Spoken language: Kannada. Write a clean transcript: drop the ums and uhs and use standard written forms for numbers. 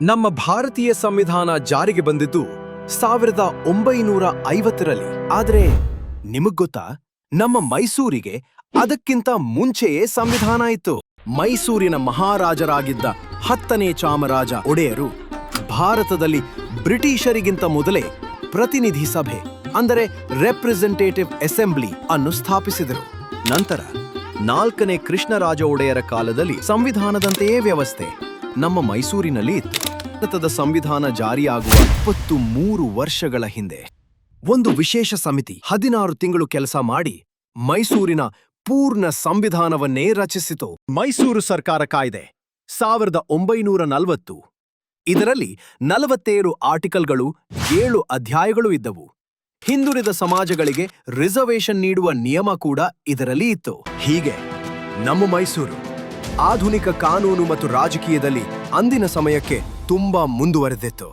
ನಮ್ಮ ಭಾರತೀಯ ಸಂವಿಧಾನ ಜಾರಿಗೆ ಬಂದಿದ್ದು 1950ರಲ್ಲಿ. ಆದ್ರೆ ನಿಮಗ್ ಗೊತ್ತಾ, ನಮ್ಮ ಮೈಸೂರಿಗೆ ಅದಕ್ಕಿಂತ ಮುಂಚೆಯೇ ಸಂವಿಧಾನ ಇತ್ತು. ಮೈಸೂರಿನ ಮಹಾರಾಜರಾಗಿದ್ದ 10ನೇ ಚಾಮರಾಜ ಒಡೆಯರು ಭಾರತದಲ್ಲಿ ಬ್ರಿಟಿಷರಿಗಿಂತ ಮೊದಲೇ ಪ್ರತಿನಿಧಿ ಸಭೆ ಅಂದರೆ ರೆಪ್ರೆಸೆಂಟೇಟಿವ್ ಅಸೆಂಬ್ಲಿ ಅನ್ನು ಸ್ಥಾಪಿಸಿದರು. ನಂತರ 4ನೇ ಕೃಷ್ಣರಾಜ ಒಡೆಯರ ಕಾಲದಲ್ಲಿ ಸಂವಿಧಾನದಂತೆಯೇ ವ್ಯವಸ್ಥೆ ನಮ್ಮ ಮೈಸೂರಿನಲ್ಲಿ ಇತ್ತು. ಭಾರತದ ಸಂವಿಧಾನ ಜಾರಿಯಾಗುವ 23 ವರ್ಷಗಳ ಹಿಂದೆ ಒಂದು ವಿಶೇಷ ಸಮಿತಿ 16 ತಿಂಗಳು ಕೆಲಸ ಮಾಡಿ ಮೈಸೂರಿನ ಪೂರ್ಣ ಸಂವಿಧಾನವನ್ನೇ ರಚಿಸಿತು. ಮೈಸೂರು ಸರ್ಕಾರ ಕಾಯ್ದೆ 1940. ಇದರಲ್ಲಿ 47 ಆರ್ಟಿಕಲ್ಗಳು, 7 ಅಧ್ಯಾಯಗಳು ಇದ್ದವು. ಹಿಂದುಳಿದ ಸಮಾಜಗಳಿಗೆ ರಿಸರ್ವೇಶನ್ ನೀಡುವ ನಿಯಮ ಕೂಡ ಇದರಲ್ಲಿ ಇತ್ತು. ಹೀಗೆ ನಮ್ಮ ಮೈಸೂರು ಆಧುನಿಕ ಕಾನೂನು ಮತ್ತು ರಾಜಕೀಯದಲ್ಲಿ ಅಂದಿನ ಸಮಯಕ್ಕೆ ತುಂಬಾ ಮುಂದುವರೆದಿತ್ತು.